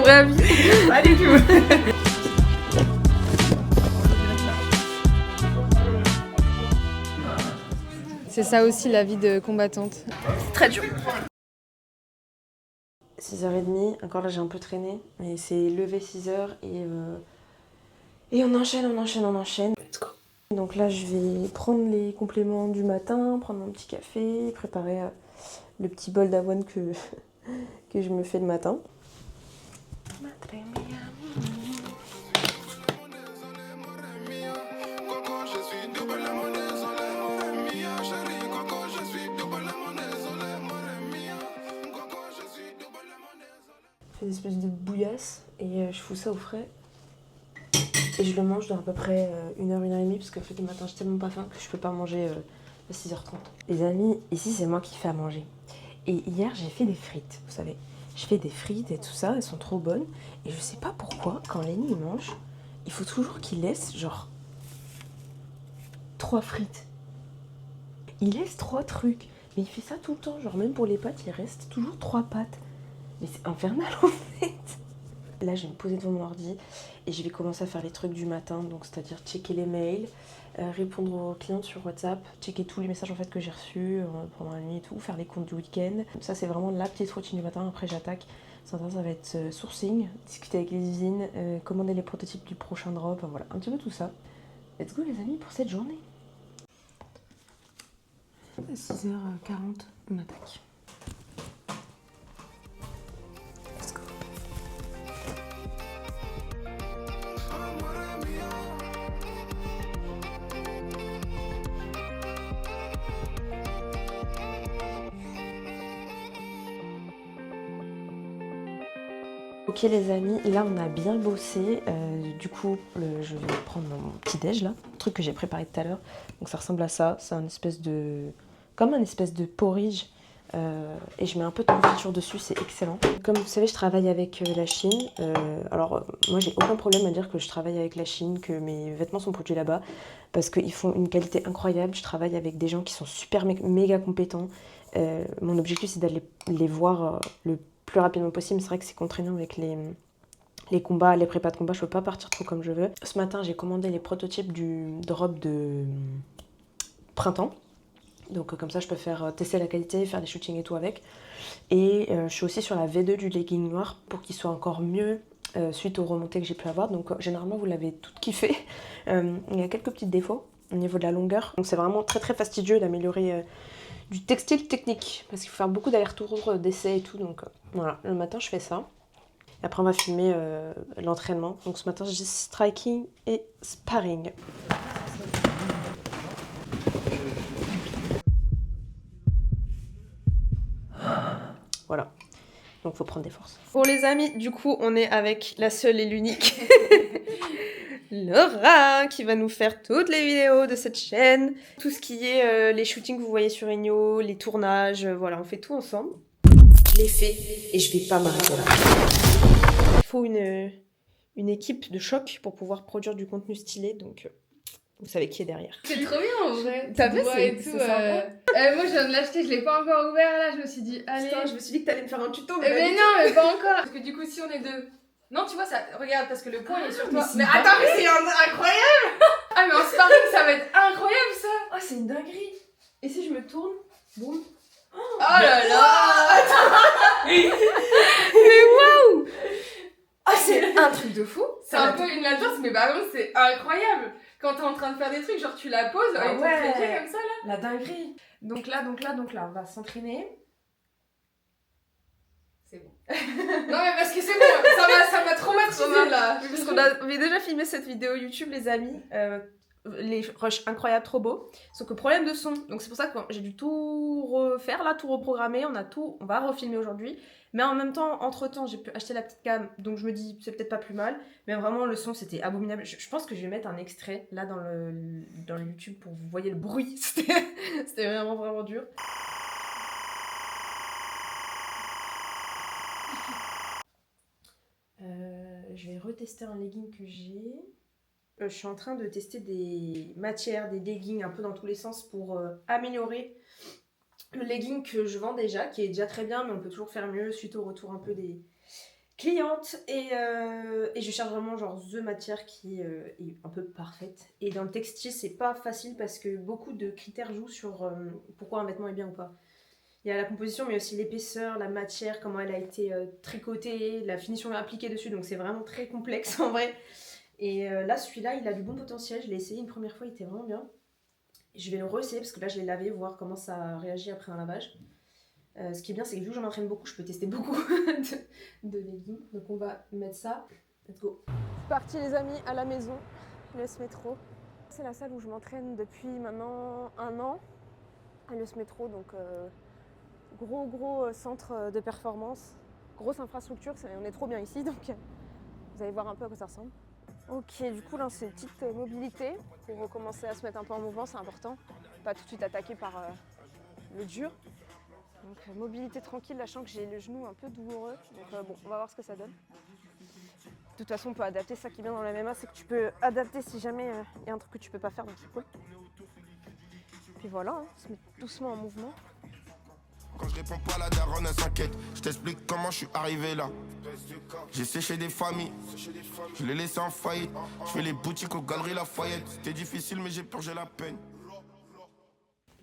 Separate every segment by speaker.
Speaker 1: vrai avis.
Speaker 2: Pas du tout.
Speaker 1: C'est ça aussi la vie de combattante.
Speaker 2: Très dur.
Speaker 3: 6h30, encore là j'ai un peu traîné, mais c'est lever 6h et on enchaîne.
Speaker 2: Let's go.
Speaker 3: Donc là je vais prendre les compléments du matin, prendre mon petit café, préparer le petit bol d'avoine que je me fais le matin. Je fais des espèces de bouillasse et je fous ça au frais. Et je le mange dans à peu près 1h, 1h30 parce que le matin j'ai tellement pas faim que je peux pas manger à 6h30. Les amis, ici c'est moi qui fais à manger. Et hier j'ai fait des frites, vous savez. Je fais des frites et tout ça, elles sont trop bonnes. Et je sais pas pourquoi, quand Lenny il mange, il faut toujours qu'il laisse genre 3 frites. Il laisse 3 trucs. Mais il fait ça tout le temps, genre même pour les pâtes, il reste toujours 3 pâtes. Mais c'est infernal en fait. Là, je vais me poser devant mon ordi et je vais commencer à faire les trucs du matin, donc c'est-à-dire checker les mails, répondre aux clients sur WhatsApp, checker tous les messages en fait que j'ai reçus pendant la nuit et tout, faire les comptes du week-end. Ça, c'est vraiment la petite routine du matin. Après, j'attaque. Ça va être sourcing, discuter avec les usines, commander les prototypes du prochain drop, enfin, voilà, un petit peu tout ça. Let's go les amis pour cette journée. 6h40, on attaque. Ok les amis, là on a bien bossé, du coup je vais prendre mon petit déj là, un truc que j'ai préparé tout à l'heure, donc ça ressemble à ça, c'est comme un espèce de porridge, et je mets un peu de confiture dessus, c'est excellent. Comme vous savez je travaille avec la Chine, alors moi j'ai aucun problème à dire que je travaille avec la Chine, que mes vêtements sont produits là-bas, parce qu'ils font une qualité incroyable, je travaille avec des gens qui sont super méga compétents, mon objectif c'est d'aller les voir le plus rapidement possible. C'est vrai que c'est contraignant avec les combats, les prépas de combat, je peux pas partir trop comme je veux. Ce matin, j'ai commandé les prototypes de robe de printemps. Donc comme ça, je peux faire tester la qualité, faire des shootings et tout avec. Et je suis aussi sur la V2 du legging noir pour qu'il soit encore mieux suite aux remontées que j'ai pu avoir. Donc généralement, vous l'avez toutes kiffé. Il y a quelques petits défauts au niveau de la longueur. Donc c'est vraiment très très fastidieux d'améliorer du textile technique parce qu'il faut faire beaucoup d'allers-retours d'essais et tout. Donc voilà, le matin, je fais ça. Et après, on va filmer l'entraînement. Donc ce matin, j'ai striking et sparring. Voilà. Donc faut prendre des forces.
Speaker 2: Pour les amis, du coup, on est avec la seule et l'unique Laura qui va nous faire toutes les vidéos de cette chaîne. Tout ce qui est les shootings que vous voyez sur Igno, les tournages, voilà, on fait tout ensemble.
Speaker 3: Je l'ai fait et je vais pas m'arrêter là.
Speaker 2: Il faut une équipe de choc pour pouvoir produire du contenu stylé, donc vous savez qui est derrière.
Speaker 1: C'est trop bien en vrai.
Speaker 2: T'as vu,
Speaker 1: et
Speaker 2: c'est
Speaker 1: tout.
Speaker 2: sympa.
Speaker 1: Moi je viens de l'acheter, je l'ai pas encore ouvert là. Je me suis dit, allez.
Speaker 2: Putain, je me suis dit que t'allais me faire un tuto,
Speaker 1: Mais non, mais pas encore. Parce que du coup, si on est deux. Non, tu vois, ça. Regarde, parce que le point il est sur toi.
Speaker 2: Mais attends, mais c'est incroyable!
Speaker 1: Ah, mais en sparring, ça va être incroyable ça.
Speaker 2: Ah, c'est une dinguerie! Et si je me tourne, boum!
Speaker 1: Oh là là.
Speaker 2: Mais waouh! Ah, c'est un truc de fou!
Speaker 1: C'est un peu une latence, mais par contre, c'est incroyable. Quand t'es en train de faire des trucs, genre tu la poses avec ton trépied comme ça là.
Speaker 2: La dinguerie! Donc là, on va s'entraîner.
Speaker 1: C'est bon. Non, mais parce que c'est bon, ça m'a traumatisé là.
Speaker 2: Parce qu'on avait déjà filmé cette vidéo YouTube, les amis. Les rushs incroyables, trop beaux. Sauf que problème de son. Donc c'est pour ça que j'ai dû tout refaire là, tout reprogrammer. On va refilmer aujourd'hui. Mais en même temps, entre temps, j'ai pu acheter la petite cam. Donc je me dis, c'est peut-être pas plus mal. Mais vraiment, le son, c'était abominable. Je pense que je vais mettre un extrait là dans le YouTube pour que vous voyez le bruit. C'était vraiment, vraiment dur. Je vais retester un legging que j'ai. Je suis en train de tester des matières, des leggings un peu dans tous les sens pour améliorer le legging que je vends déjà, qui est déjà très bien, mais on peut toujours faire mieux suite au retour un peu cliente et je cherche vraiment genre the matière qui est un peu parfaite. Et dans le textile, c'est pas facile parce que beaucoup de critères jouent sur pourquoi un vêtement est bien ou pas. Il y a la composition, mais aussi l'épaisseur, la matière, comment elle a été tricotée, la finition appliquée dessus. Donc c'est vraiment très complexe en vrai. Et là, celui-là, il a du bon potentiel. Je l'ai essayé une première fois, il était vraiment bien. Je vais le re-essayer parce que là, je l'ai lavé, voir comment ça réagit après un lavage. Ce qui est bien, c'est que vu que je m'entraîne beaucoup, je peux tester beaucoup de leggings. Donc on va mettre ça. Let's go. C'est parti les amis, à la maison, l'US Métro. C'est la salle où je m'entraîne depuis maintenant 1 an. À l'US Métro, donc gros centre de performance. Grosse infrastructure, on est trop bien ici, donc vous allez voir un peu à quoi ça ressemble. Ok, du coup là c'est une petite mobilité pour recommencer à se mettre un peu en mouvement, c'est important. Pas tout de suite attaqué par le dur. Donc mobilité tranquille, sachant que j'ai le genou un peu douloureux. Donc bon, on va voir ce que ça donne. De toute façon, on peut adapter. Ça qui est bien dans la MMA, c'est que tu peux adapter si jamais il y a un truc que tu peux pas faire, donc c'est cool. Puis voilà, hein, se mettre doucement en mouvement.
Speaker 4: Quand je réponds pas, la daronne elle s'inquiète. Je t'explique comment je suis arrivé là. J'ai séché des familles, je les laissé en faillite. Je fais les boutiques aux galeries Lafayette. C'était difficile mais j'ai purgé la peine.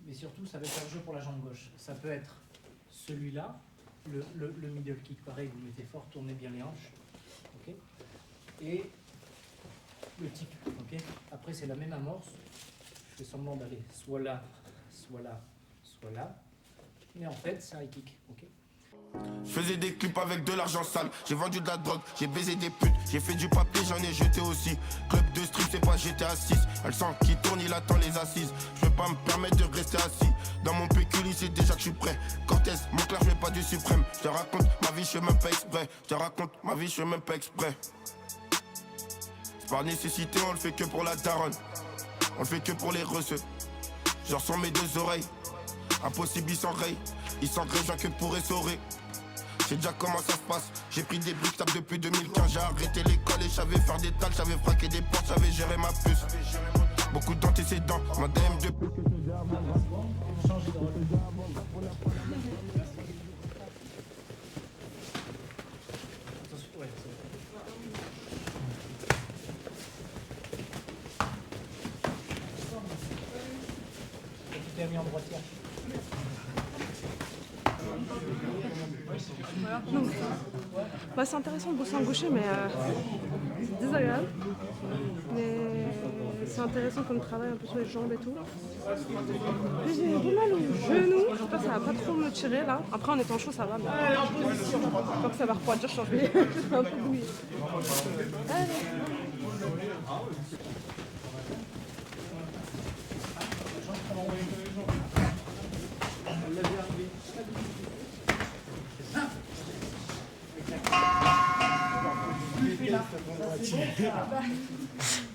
Speaker 5: Mais surtout ça va être un jeu pour la jambe gauche. Ça peut être celui-là, le middle kick, pareil, vous mettez fort, tournez bien les hanches. Okay. Et le tic. Okay. Après c'est la même amorce. Je fais semblant d'aller soit là, soit là, soit là. Mais en fait, c'est un high kick, ok.
Speaker 4: Je faisais des clips avec de l'argent sale. J'ai vendu de la drogue, j'ai baisé des putes. J'ai fait du papier, j'en ai jeté aussi. Club de street, c'est pas GTA 6. Elle sent qui tourne, il attend les assises. Je peux pas me permettre de rester assis. Dans mon pécule, c'est déjà que je suis prêt. Cortez, mon clair, je mets pas du suprême. Je te raconte ma vie, je fais même pas exprès. Je te raconte ma vie, je fais même pas exprès. C'est par nécessité, on le fait que pour la daronne. On le fait que pour les receux. Genre sur mes 2 oreilles. Impossible, il s'enraye. Il s'enraye, je viens que pour essorer. J'ai déjà comment ça se passe. J'ai pris des briques tables depuis 2015. J'ai arrêté l'école et j'avais faire des tâches. J'avais fraqué des portes, j'avais géré ma puce. Beaucoup d'antécédents, ma DM de plus.
Speaker 5: Tu t'es mis en droitière.
Speaker 2: Donc, bah, c'est intéressant de bosser en gaucher, mais c'est désagréable. Mais c'est intéressant comme travail un peu sur les jambes et tout. Mais j'ai du mal au genou. J'espère que ça va pas trop me tirer là. Après en étant chaud ça va, mais j'espère que ça va refroidir, je vais un peu bouillir.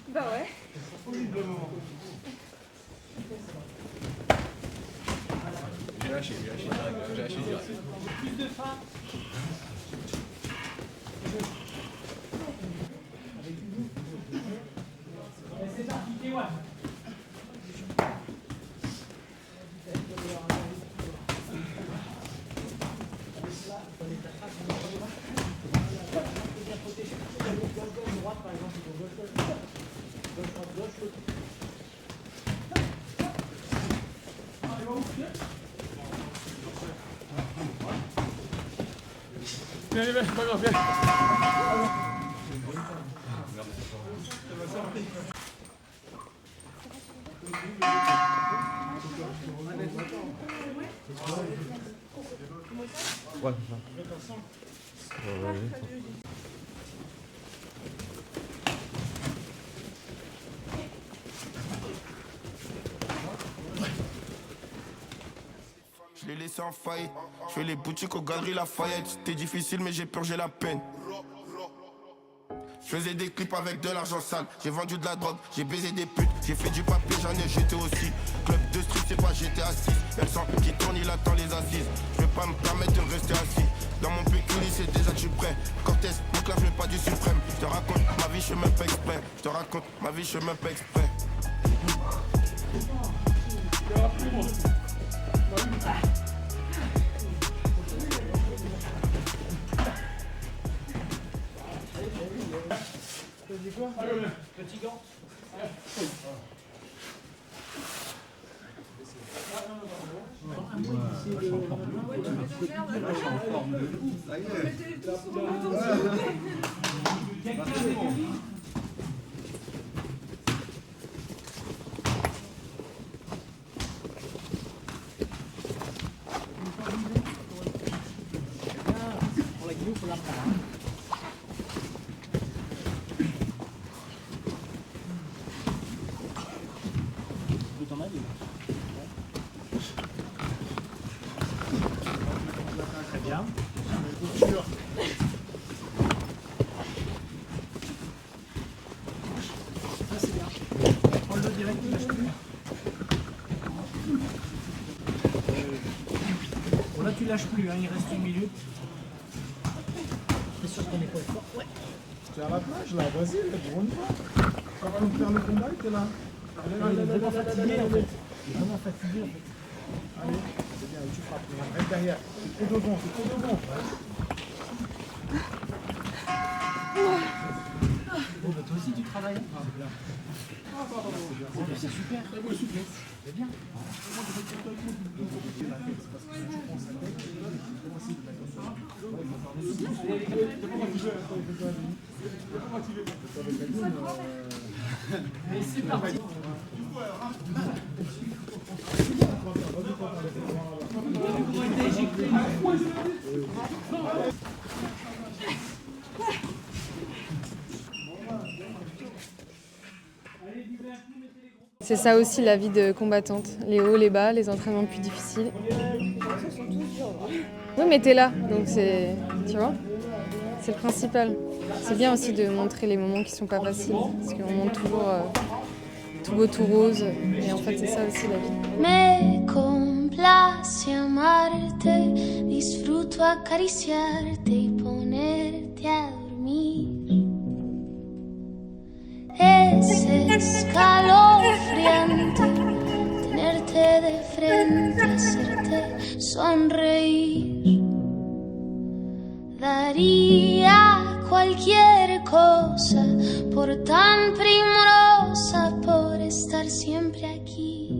Speaker 2: Bah ouais.
Speaker 6: J'ai lâché direct.
Speaker 5: Plus de frein. C'est parti, T1.
Speaker 6: Viens, pas grave, viens. Ouais, c'est ça.
Speaker 4: Je l'ai laissé en faillite. Je fais les boutiques aux galeries Lafayette. C'était difficile mais j'ai purgé la peine. Je faisais des clips avec de l'argent sale. J'ai vendu de la drogue, j'ai baisé des putes. J'ai fait du papier, j'en ai jeté aussi. Club de street, c'est pas GTA 6. Elle sent qui tourne, il attend les assises. Je vais pas me permettre de rester assis. Dans mon pécule, c'est déjà que je suis prêt. Cortez, mon clair, je mets pas du suprême. Je te raconte ma vie, je fais même pas exprès. Je te raconte ma vie, je fais même pas exprès.
Speaker 5: Petit gant. Pour la guillou, il faut la prendre. T'en as dit. Très bien. Ah, c'est bien. Prends-le direct, ne lâche plus. Bon, là, tu lâches plus, hein, il reste 1 minute. T'es sûr que ton épaule est forte? Ouais.
Speaker 6: Tu es à la plage là, vas-y, pour une fois. Ça va nous faire le combat, t'es là.
Speaker 5: Il est vraiment fatigué en fait. Il est vraiment fatigué en fait.
Speaker 6: Allez, c'est bien, tu frappes. Reste derrière. C'est trop devant, c'est trop devant.
Speaker 5: Bon, bah toi aussi tu travailles. C'est super. C'est bien. Mais c'est parti.
Speaker 7: C'est ça aussi la vie de combattante, les hauts, les bas, les entraînements plus difficiles. Oui mais t'es là, donc c'est, tu vois, c'est le principal. C'est bien aussi de montrer les moments qui sont pas faciles, parce qu'on montre toujours tout beau, tout rose, et en fait c'est ça aussi la vie.
Speaker 8: Me complace amarte, disfruto acariciarte y ponerte a dormir. Es escalofriante tenerte de frente, hacerte sonreír. Daría cualquier cosa por tan primorosa, por estar siempre aquí.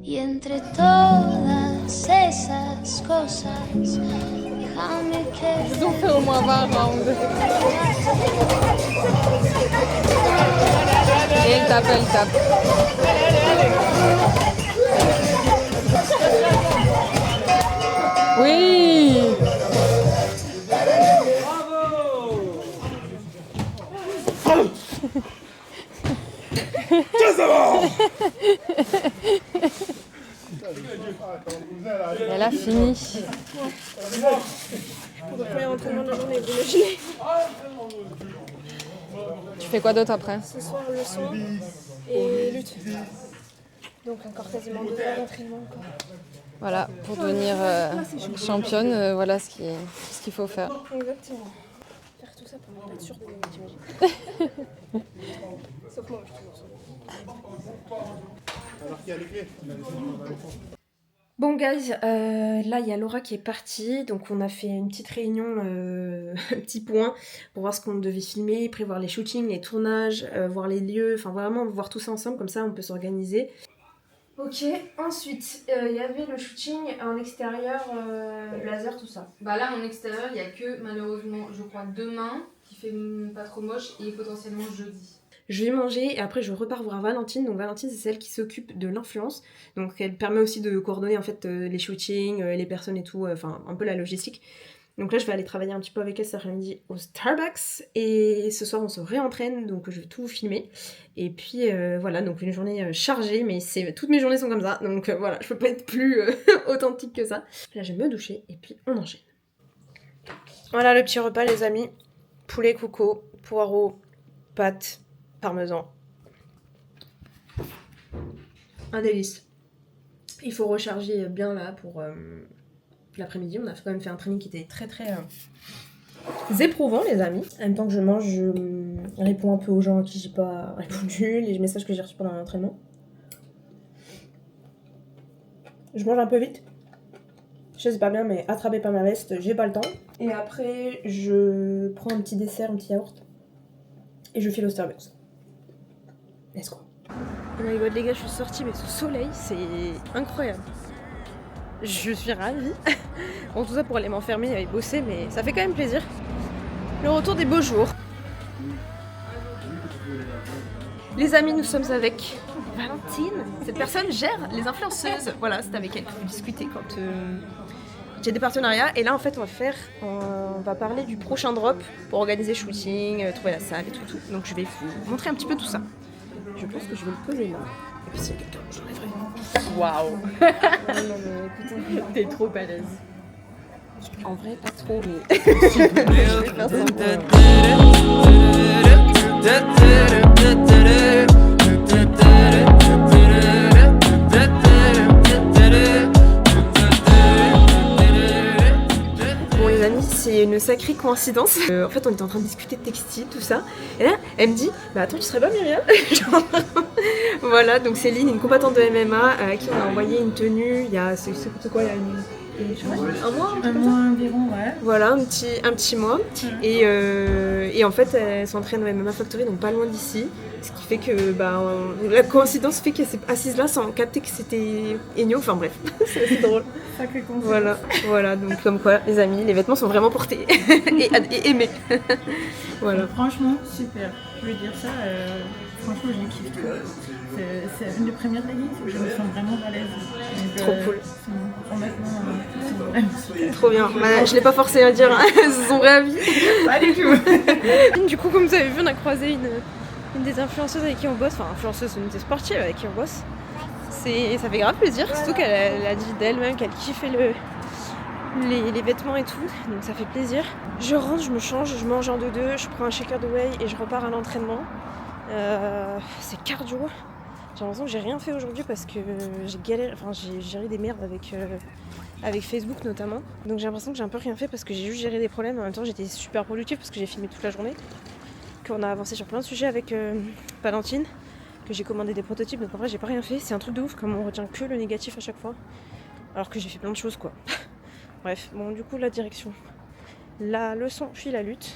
Speaker 8: Y entre todas esas cosas, déjame que...
Speaker 7: Ils ont fait au moins 20 rounds. Et elle tape, elle tape. Oui. Elle a fini.
Speaker 2: Pour le premier entraînement de la journée, vous imaginez.
Speaker 7: Tu fais quoi d'autre après?
Speaker 2: Ce soir, leçon et lutte. Donc encore quasiment 2 heures d'entraînement.
Speaker 7: Voilà, pour devenir championne, voilà ce qu'il faut faire.
Speaker 2: Exactement. Faire tout ça pour ne pas être sûre de gagner, t'imagines. Sauf moi, je suis toujours sûre.
Speaker 6: Alors qu'il y a les clés.
Speaker 2: Bon guys, là il y a Laura qui est partie, donc on a fait une petite réunion, un petit point pour voir ce qu'on devait filmer, prévoir les shootings, les tournages, voir les lieux, enfin vraiment voir tout ça ensemble, comme ça on peut s'organiser. Ok, ensuite il y avait le shooting en extérieur, laser, tout ça.
Speaker 1: Bah là en extérieur il y a que malheureusement je crois demain qui fait pas trop moche et potentiellement jeudi.
Speaker 2: Je vais manger et après je repars voir Valentine. Donc Valentine c'est celle qui s'occupe de l'influence. Donc elle permet aussi de coordonner en fait les shootings, les personnes et tout, enfin un peu la logistique. Donc là je vais aller travailler un petit peu avec elle cet après-midi au Starbucks. Et ce soir on se réentraîne donc je vais tout vous filmer. Et puis voilà, donc une journée chargée, mais toutes mes journées sont comme ça. Donc voilà, je peux pas être plus authentique que ça. Là je vais me doucher et puis on enchaîne. Voilà le petit repas les amis. Poulet coco, poireaux, pâtes, parmesan. Un délice. Il faut recharger bien là pour l'après-midi. On a quand même fait un training qui était très très éprouvant les amis. En même temps que je mange, je réponds un peu aux gens à qui j'ai pas répondu, les messages que j'ai reçus pendant l'entraînement. Je mange un peu vite. Je sais pas bien mais attrapez pas ma veste, j'ai pas le temps. Et après je prends un petit dessert, un petit yaourt. et je file au Starbucks. Let's go. Oh my god les gars, je suis sortie, mais ce soleil, c'est incroyable. Je suis ravie. Bon, tout ça pour aller m'enfermer et bosser, mais ça fait quand même plaisir. Le retour des beaux jours. Les amis, nous sommes avec Valentine. Cette personne gère les influenceuses. Voilà, c'est avec elle que je discuter quand j'ai des partenariats. Et là, en fait, on va parler du prochain drop pour organiser le shooting, trouver la salle et tout. Donc, je vais vous montrer un petit peu tout ça. Je pense que je vais le poser là. Et puis, s'il y a quelqu'un, je l'enlèverai. Waouh. Non, mais écoute, t'es trop à l'aise. En vrai, pas trop, mais. Je vais faire Bon les amis, c'est une sacrée coïncidence. En fait, on était en train de discuter de textile, tout ça. Et là, elle me dit, bah attends, tu serais pas Myriam? Genre, voilà, donc Céline, une combattante de MMA, à qui on a envoyé une tenue. Il y a, c'est quoi, il y a un mois
Speaker 9: environ, ouais.
Speaker 2: Voilà, un petit mois. Et en fait, elle s'entraîne au MMA Factory, donc pas loin d'ici. Ce qui fait que la coïncidence fait qu'elle s'est assise là sans capter que c'était Enyo. Enfin bref, c'est drôle.
Speaker 9: Sacré coïncidence.
Speaker 2: Voilà, donc comme quoi, les amis, les vêtements sont vraiment portés et aimés. Voilà.
Speaker 9: Franchement, super. Je veux dire ça, franchement, je les kiffe trop. C'est une des premières leggings où je me sens vraiment à l'aise.
Speaker 2: Trop cool.
Speaker 9: Honnêtement, c'est vraiment super.
Speaker 2: Trop bien. Je l'ai pas forcé à dire, hein. Elles se sont réavis.
Speaker 9: Pas du tout.
Speaker 2: Du coup, comme vous avez vu, on a croisé une des influenceuses avec qui on bosse, enfin influenceuse, une des sportives avec qui on bosse. Ça fait grave plaisir, surtout qu'elle a dit d'elle-même qu'elle kiffait les vêtements et tout, donc ça fait plaisir. Je rentre, je me change, je mange un 2-2, je prends un shaker de whey et je repars à l'entraînement. C'est cardio. J'ai l'impression que j'ai rien fait aujourd'hui parce que j'ai géré des merdes avec Facebook notamment. Donc j'ai l'impression que j'ai un peu rien fait parce que j'ai juste géré des problèmes. En même temps, j'étais super productive parce que j'ai filmé toute la journée. Qu'on a avancé sur plein de sujets avec Valentine, que j'ai commandé des prototypes, donc en vrai j'ai pas rien fait. C'est un truc de ouf comme on retient que le négatif à chaque fois, alors que j'ai fait plein de choses quoi. Bref, bon du coup la direction, la leçon puis la lutte.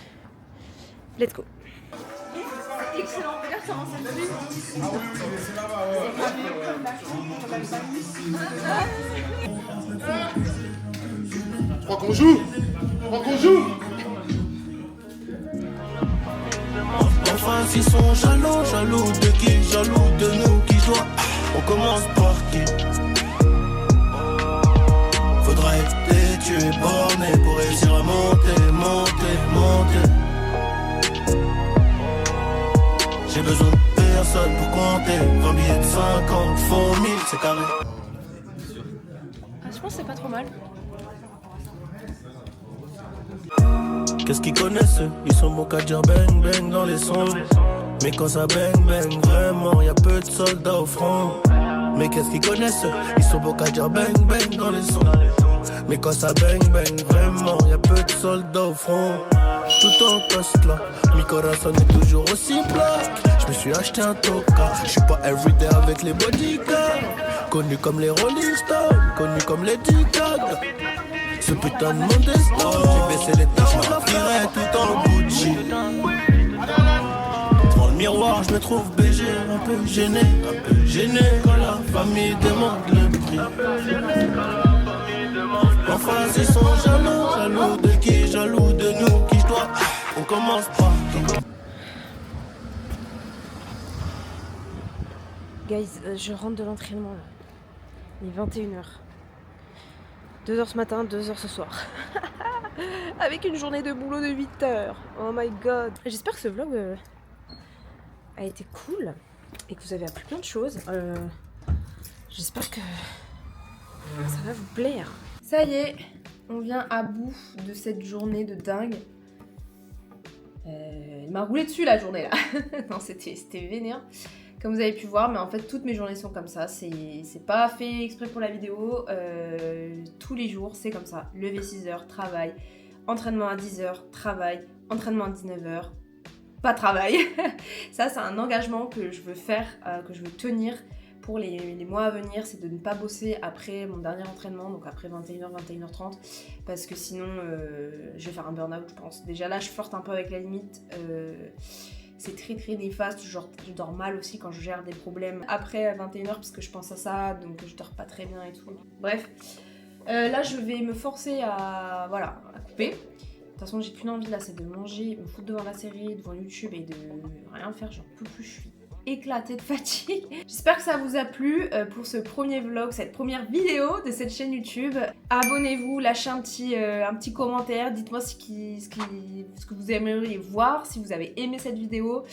Speaker 2: Let's go. Excellent, regarde comment ça se
Speaker 6: Je crois qu'on joue.
Speaker 4: Enfin s'ils sont jaloux de qui? Jaloux de nous qui doit. On commence par qui? Faudrait les tuer bornés pour réussir à monter. J'ai besoin de personne pour compter. 20 billets de 50 font 1000, c'est carré.
Speaker 2: Je pense que c'est pas trop mal.
Speaker 4: Qu'est-ce qu'ils connaissent? Ils sont bons qu'à dire bang bang dans les sons. Mais quand ça bang bang vraiment, y'a peu de soldats au front. Mais qu'est-ce qu'ils connaissent? Ils sont bons qu'à dire bang bang dans les sons. Mais quand ça bang bang vraiment, y'a peu de soldats au front. Tout en poste là, mi corazon est toujours aussi black. Je me suis acheté un toka, je suis pas everyday avec les bodyguards. Connu comme les Rolling Stones, connu comme les D-Gaga. Ce putain de monde est stone, j'ai baissé les tâches, je m'affairais tout en Gucci. Devant le miroir, je me trouve BG, un peu gêné quand la famille demande le prix. En face ils sont jaloux de qui? Jaloux de nous, qui je dois. On commence par qui?
Speaker 2: Guys, je rentre de l'entraînement là. Il est 21h. 2h ce matin, 2h ce soir. Avec une journée de boulot de 8h. Oh my god. J'espère que ce vlog a été cool et que vous avez appris plein de choses. J'espère que ça va vous plaire. Ça y est, on vient à bout de cette journée de dingue. Il m'a roulé dessus la journée là. Non, c'était vénère. Comme vous avez pu voir, mais en fait toutes mes journées sont comme ça. C'est pas fait exprès pour la vidéo. Tous les jours, c'est comme ça. Lever 6h, travail. Entraînement à 10h, travail. Entraînement à 19h, pas travail. Ça, c'est un engagement que je veux faire, que je veux tenir pour les mois à venir. C'est de ne pas bosser après mon dernier entraînement, donc après 21h, 21h30. Parce que sinon, je vais faire un burn-out, je pense. Déjà là, je flirte un peu avec la limite. c'est très très néfaste, genre je dors mal aussi quand je gère des problèmes après 21h parce que je pense à ça, donc je dors pas très bien et tout. Bref, là je vais me forcer à, voilà, à couper. De toute façon j'ai qu'une envie là, c'est de manger, me foutre devant la série, devant YouTube et de rien faire, j'en peux plus, je suis éclatée de fatigue. J'espère que ça vous a plu pour ce premier vlog, cette première vidéo de cette chaîne YouTube. Abonnez-vous, lâchez un petit commentaire, dites-moi ce que vous aimeriez voir, si vous avez aimé cette vidéo.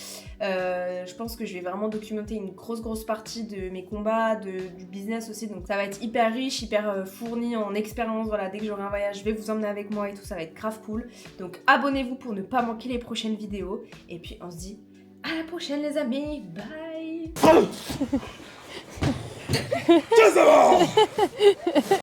Speaker 2: Je pense que je vais vraiment documenter une grosse partie de mes combats, du business aussi, donc ça va être hyper riche, hyper fourni en expérience. Voilà, dès que j'aurai un voyage, je vais vous emmener avec moi et tout, ça va être grave cool. Donc abonnez-vous pour ne pas manquer les prochaines vidéos, et puis on se dit à la prochaine les amis, bye.
Speaker 6: Tiens, ça va.